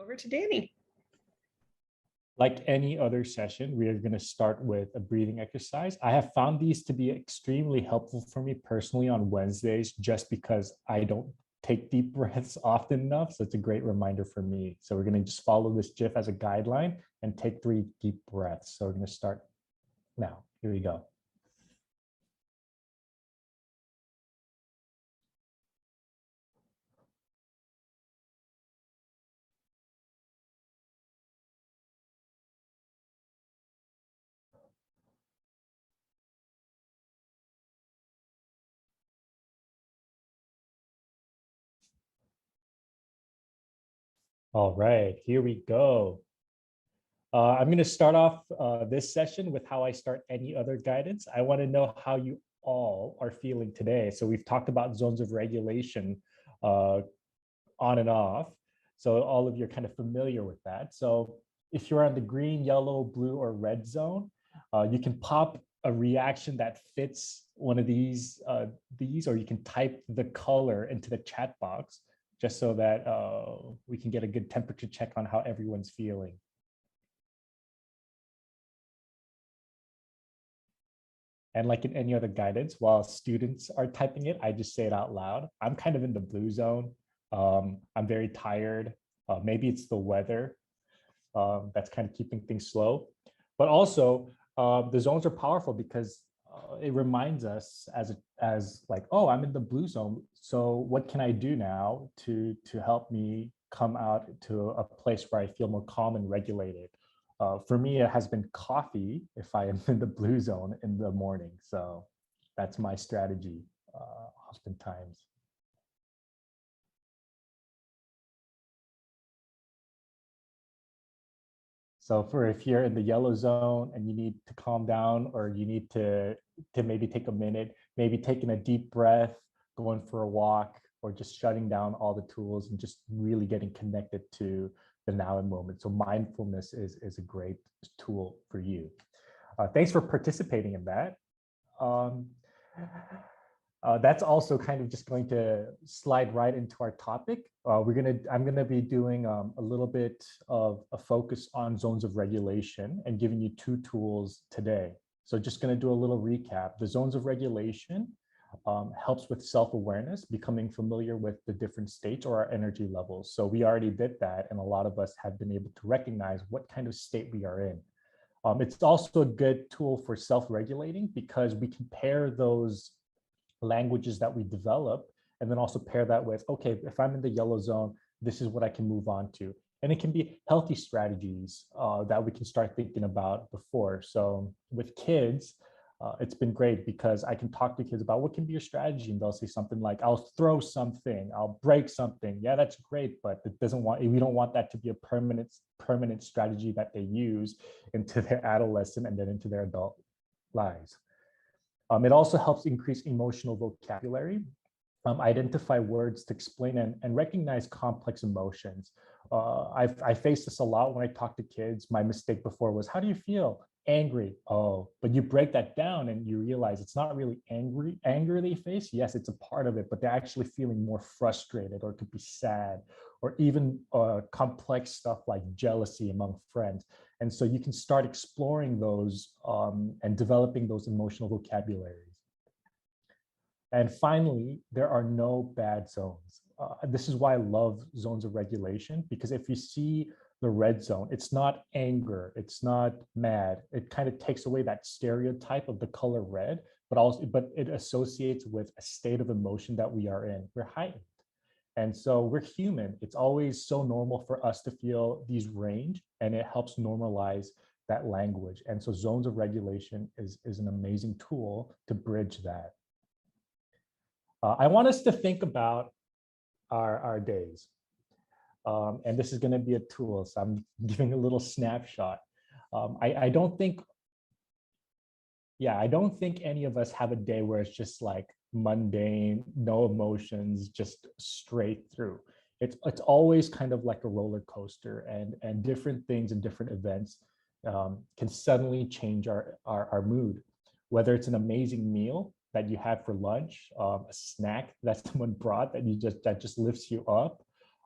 over to Danny. Like any other session, we are going to start with a breathing exercise. I have found these to be extremely helpful for me personally on Wednesdays, just because I don't take deep breaths often enough. So it's a great reminder for me. So we're going to just follow this GIF as a guideline and take 3 deep breaths. So we're going to start now. Here we go. All right, here we go. I'm going to start off this session with how I start any other guidance. I want to know how you all are feeling today. So we've talked about zones of regulation on and off. So all of you are kind of familiar with that. So if you're on the green, yellow, blue, or red zone, you can pop a reaction that fits one of these, or you can type the color into the chat box, just so that we can get a good temperature check on how everyone's feeling. And like in any other guidance, while students are typing it, I just say it out loud. I'm kind of in the blue zone. I'm very tired. Maybe it's the weather that's kind of keeping things slow. But also, the zones are powerful because it reminds us as like, oh, I'm in the blue zone. So what can I do now to help me come out to a place where I feel more calm and regulated? For me, it has been coffee if I am in the blue zone in the morning. So that's my strategy oftentimes. So for if you're in the yellow zone and you need to calm down, or you need to maybe take a minute, maybe taking a deep breath, going for a walk, or just shutting down all the tools and just really getting connected to the now and moment. So mindfulness is a great tool for you. Thanks for participating in that. That's also kind of just going to slide right into our topic. I'm gonna be doing a little bit of a focus on zones of regulation and giving you 2 tools today. So just gonna do a little recap. The zones of regulation helps with self-awareness, becoming familiar with the different states or our energy levels. So we already did that, and a lot of us have been able to recognize what kind of state we are in. It's also a good tool for self-regulating because we can pair those languages that we develop and then also pair that with, okay, if I'm in the yellow zone, this is what I can move on to. And it can be healthy strategies that we can start thinking about before. So with kids, it's been great because I can talk to kids about what can be your strategy, and they'll say something like, I'll throw something, I'll break something. Yeah, that's great, but we don't want that to be a permanent strategy that they use into their adolescent and then into their adult lives. It also helps increase emotional vocabulary, identify words to explain and recognize complex emotions. I face this a lot when I talk to kids. My mistake before was, how do you feel? Angry. Oh, but you break that down and you realize it's not really anger they face. Yes, it's a part of it, but they're actually feeling more frustrated, or it could be sad, or even complex stuff like jealousy among friends. And so you can start exploring those and developing those emotional vocabularies. And finally, there are no bad zones. This is why I love zones of regulation, because if you see the red zone, it's not anger, it's not mad. It kind of takes away that stereotype of the color red, but it associates with a state of emotion that we are in. We're heightened. And so we're human. It's always so normal for us to feel these range, and it helps normalize that language. And so zones of regulation is an amazing tool to bridge that. I want us to think about our days. And this is going to be a tool, so I'm giving a little snapshot. I don't think any of us have a day where it's just like mundane, no emotions, just straight through. It's always kind of like a roller coaster, and different things and different events can suddenly change our mood. Whether it's an amazing meal that you had for lunch, a snack that someone brought that just lifts you up,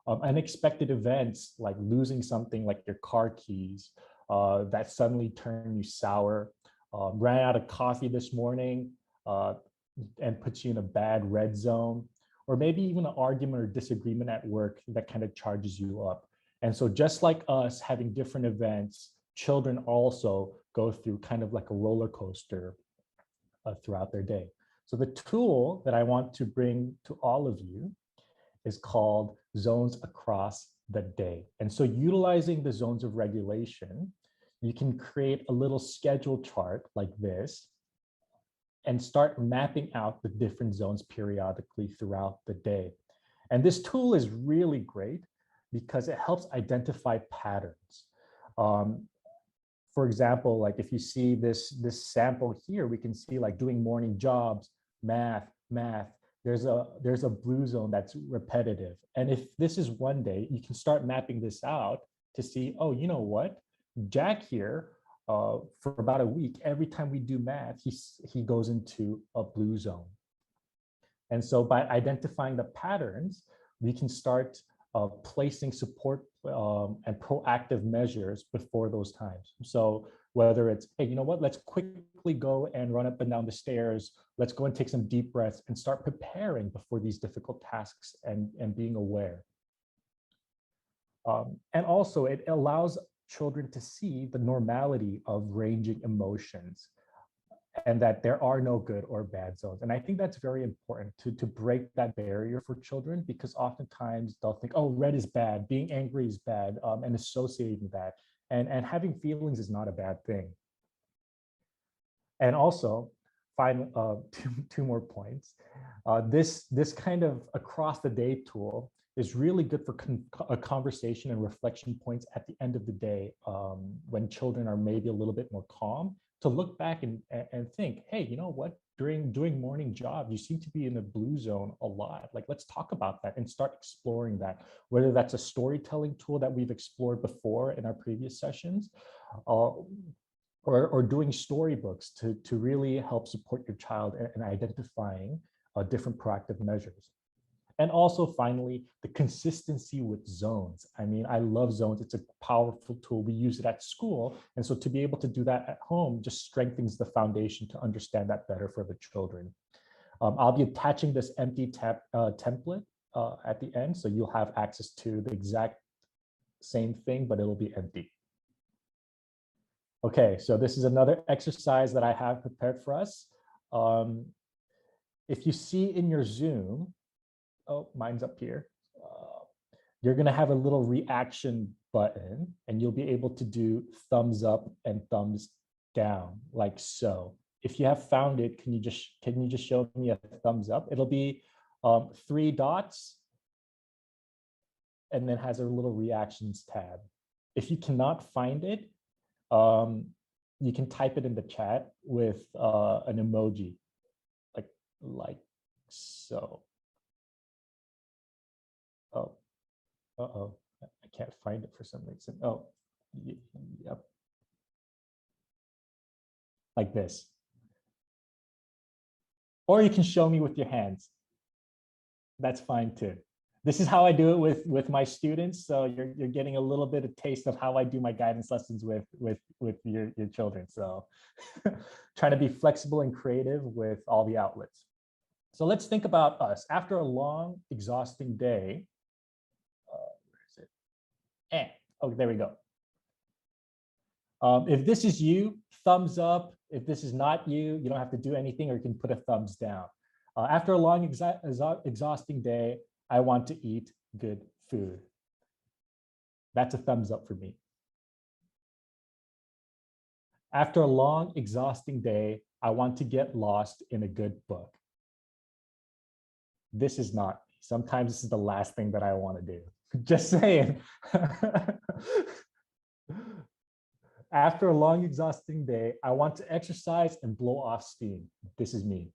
Unexpected events like losing something like your car keys that suddenly turn you sour, ran out of coffee this morning and puts you in a bad red zone, or maybe even an argument or disagreement at work that kind of charges you up. And so just like us having different events, children also go through kind of like a roller coaster throughout their day. So the tool that I want to bring to all of you is called zones across the day. And so utilizing the zones of regulation, you can create a little schedule chart like this and start mapping out the different zones periodically throughout the day. And this tool is really great because it helps identify patterns. For example, like if you see this sample here, we can see like doing morning jobs, math, there's a blue zone that's repetitive. And if this is one day, you can start mapping this out to see, oh, you know what? Jack here, for about a week, every time we do math, he goes into a blue zone. And so by identifying the patterns, we can start placing support and proactive measures before those times. So whether it's, hey, you know what, let's quickly go and run up and down the stairs, let's go and take some deep breaths and start preparing before these difficult tasks and being aware. And also it allows children to see the normality of ranging emotions and that there are no good or bad zones. And I think that's very important to break that barrier for children, because oftentimes they'll think, oh, red is bad, being angry is bad, and associating that. And having feelings is not a bad thing. And also, two more points. This kind of across the day tool is really good for a conversation and reflection points at the end of the day, when children are maybe a little bit more calm, to look back and think, hey, you know what, doing morning job, you seem to be in the blue zone a lot. Like, let's talk about that and start exploring that, whether that's a storytelling tool that we've explored before in our previous sessions, or doing storybooks to really help support your child in identifying different proactive measures. And also, finally, the consistency with zones. I mean, I love zones. It's a powerful tool. We use it at school. And so to be able to do that at home just strengthens the foundation to understand that better for the children. I'll be attaching this empty template at the end, so you'll have access to the exact same thing, but it'll be empty. Okay, so this is another exercise that I have prepared for us. If you see in your Zoom, oh, mine's up here. You're gonna have a little reaction button and you'll be able to do thumbs up and thumbs down, like so. If you have found it, can you just show me a thumbs up? It'll be 3 dots and then has a little reactions tab. If you cannot find it, you can type it in the chat with an emoji, like so. Oh, I can't find it for some reason. Oh, yep. Like this. Or you can show me with your hands. That's fine too. This is how I do it with my students. So you're getting a little bit of taste of how I do my guidance lessons with your children. So trying to be flexible and creative with all the outlets. So let's think about us. After a long, exhausting day, oh, there we go. If this is you, thumbs up. If this is not you, you don't have to do anything, or you can put a thumbs down. After a long, exhausting day, I want to eat good food. That's a thumbs up for me. After a long, exhausting day, I want to get lost in a good book. This is not me. Sometimes this is the last thing that I want to do. Just saying. After a long, exhausting day, I want to exercise and blow off steam. This is me.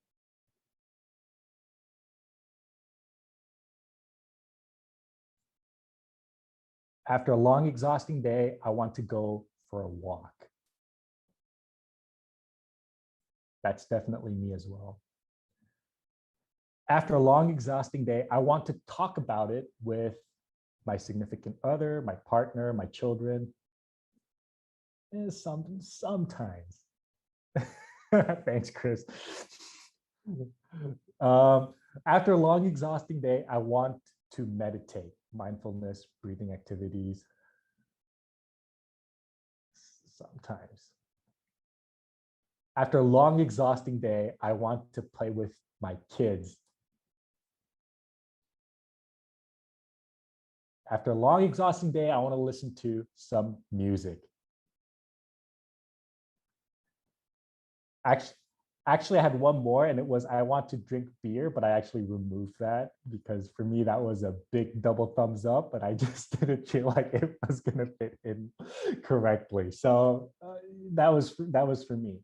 After a long, exhausting day, I want to go for a walk. That's definitely me as well. After a long, exhausting day, I want to talk about it with my significant other, my partner, my children. Sometimes. Thanks, Chris. After a long, exhausting day, I want to meditate, mindfulness, breathing activities. Sometimes. After a long, exhausting day, I want to play with my kids. After a long, exhausting day, I want to listen to some music. Actually, I had one more, and it was I want to drink beer, but I actually removed that because for me that was a big double thumbs up, but I just didn't feel like it was going to fit in correctly. So that was for me.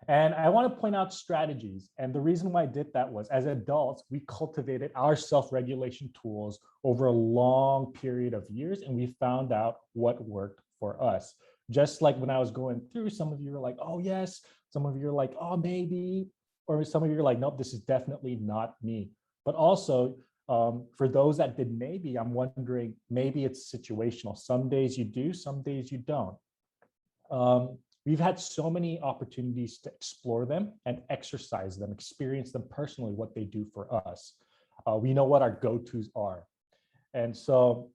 And I want to point out strategies. And the reason why I did that was as adults, we cultivated our self-regulation tools over a long period of years, and we found out what worked for us. Just like when I was going through, some of you were like, oh, yes. Some of you are like, oh, maybe. Or some of you are like, nope, this is definitely not me. But also, for those that did maybe, I'm wondering, maybe it's situational. Some days you do, some days you don't. We've had so many opportunities to explore them and exercise them, experience them personally, what they do for us. We know what our go-tos are. And so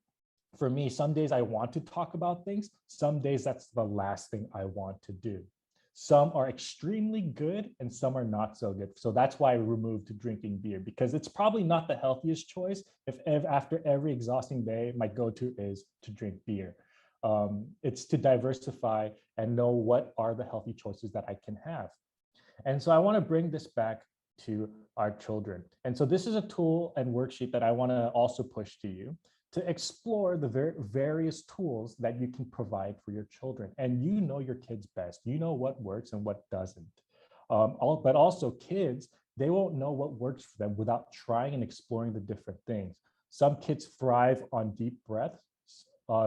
for me, some days I want to talk about things. Some days that's the last thing I want to do. Some are extremely good and some are not so good. So that's why I removed drinking beer, because it's probably not the healthiest choice if after every exhausting day, my go-to is to drink beer. It's to diversify and know what are the healthy choices that I can have. And so I want to bring this back to our children. And so this is a tool and worksheet that I want to also push to you to explore the various tools that you can provide for your children. And you know your kids best. You know what works and what doesn't. But also kids, they won't know what works for them without trying and exploring the different things. Some kids thrive on deep breaths.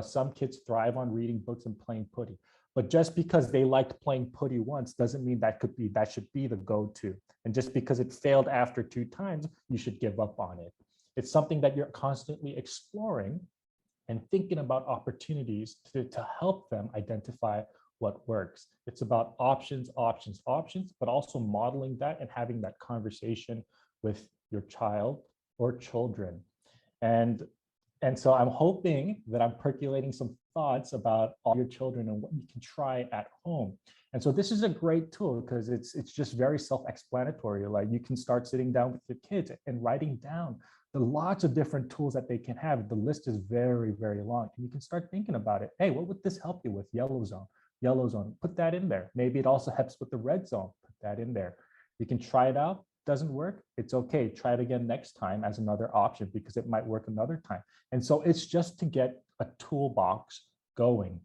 Some kids thrive on reading books and playing putty. But just because they liked playing putty once doesn't mean that should be the go-to. And just because it failed after 2 times, you should give up on it. It's something that you're constantly exploring and thinking about opportunities to help them identify what works. It's about options, options, options, but also modeling that and having that conversation with your child or children. And so I'm hoping that I'm percolating some thoughts about all your children and what you can try at home. And so this is a great tool because it's just very self-explanatory. Like you can start sitting down with your kids and writing down the lots of different tools that they can have. The list is very, very long. And you can start thinking about it. Hey, what would this help you with? Yellow zone, put that in there. Maybe it also helps with the red zone, put that in there. You can try it out. Doesn't work, it's okay. Try it again next time as another option because it might work another time. And so it's just to get a toolbox going.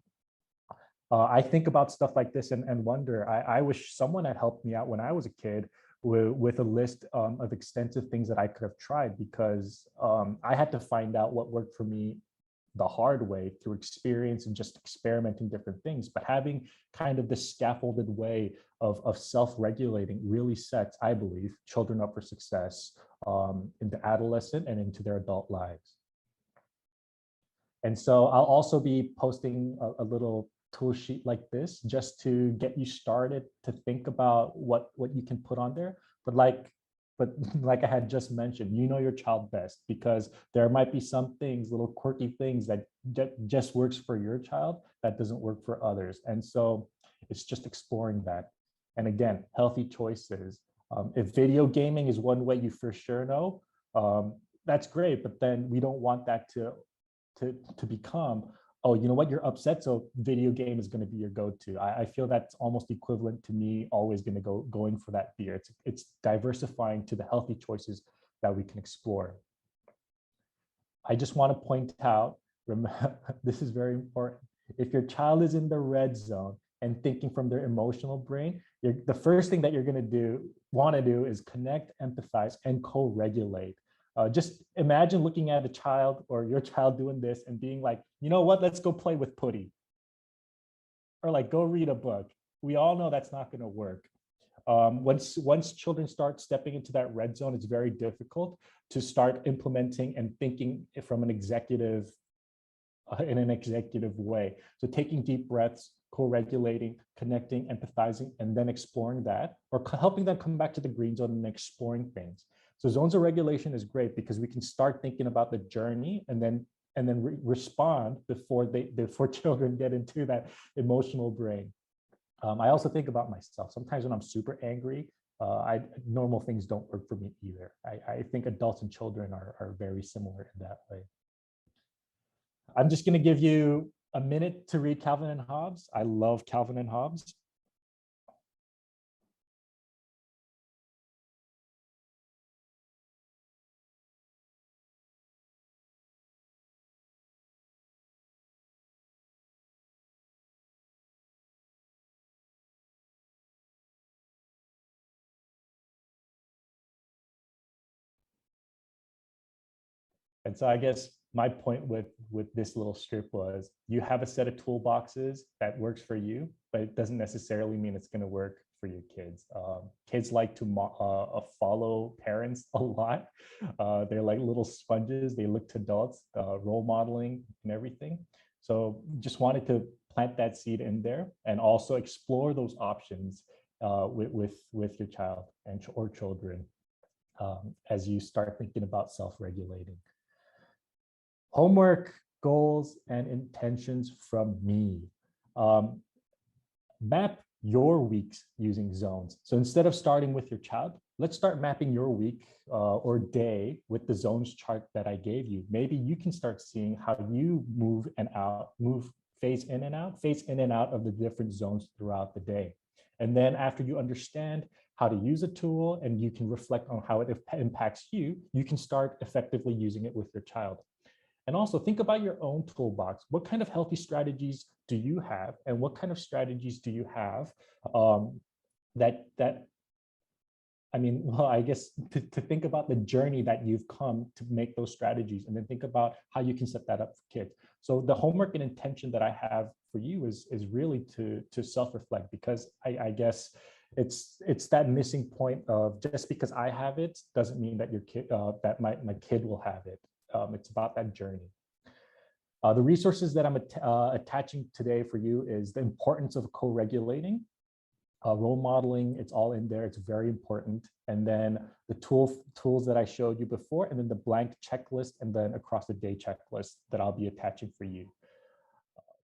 I think about stuff like this and wonder, I wish someone had helped me out when I was a kid with a list of extensive things that I could have tried, because I had to find out what worked for me the hard way through experience and just experimenting different things. But having kind of this scaffolded way of self-regulating really sets, I believe, children up for success into adolescent and into their adult lives. And so I'll also be posting a little tool sheet like this just to get you started to think about what you can put on there. But like I had just mentioned, you know your child best, because there might be some things, little quirky things that just works for your child that doesn't work for others. And so it's just exploring that. And again, healthy choices. If video gaming is one way you for sure know, that's great, but then we don't want that to become, oh, you know what, you're upset, so video game is going to be your go-to. I feel that's almost equivalent to me always going to going for that beer. It's diversifying to the healthy choices that we can explore. I just want to point out, remember, this is very important. If your child is in the red zone and thinking from their emotional brain, the first thing that you're going to want to do is connect, empathize, and co-regulate. Just imagine looking at a child or your child doing this and being like, you know what, let's go play with putty. Or like, go read a book. We all know that's not going to work. Once children start stepping into that red zone, it's very difficult to start implementing and thinking from an executive in an executive way. So taking deep breaths, co-regulating, connecting, empathizing, and then exploring that, or helping them come back to the green zone and exploring things. So zones of regulation is great because we can start thinking about the journey and then respond before children get into that emotional brain. I also think about myself. Sometimes when I'm super angry, normal things don't work for me either. I think adults and children are very similar in that way. I'm just going to give you a minute to read Calvin and Hobbes. I love Calvin and Hobbes. And so I guess my point with this little strip was you have a set of toolboxes that works for you, but it doesn't necessarily mean it's going to work for your kids. Kids like to follow parents a lot. They're like little sponges. They look to adults, role modeling and everything. So just wanted to plant that seed in there and also explore those options with your child or children as you start thinking about self-regulating. Homework, goals, and intentions from me. Map your weeks using zones. So instead of starting with your child, let's start mapping your week or day with the zones chart that I gave you. Maybe you can start seeing how you move phase in and out of the different zones throughout the day. And then after you understand how to use a tool and you can reflect on how it impacts you, you can start effectively using it with your child. And also think about your own toolbox. What kind of healthy strategies do you have? And what kind of strategies do you have I guess to think about the journey that you've come to make those strategies and then think about how you can set that up for kids. So the homework and intention that I have for you is really to self-reflect, because I guess it's that missing point of just because I have it doesn't mean that your kid that my kid will have it. It's about that journey. The resources that I'm attaching today for you is the importance of co-regulating, role modeling. It's all in there. It's very important. And then the tools that I showed you before, and then the blank checklist, and then across the day checklist that I'll be attaching for you.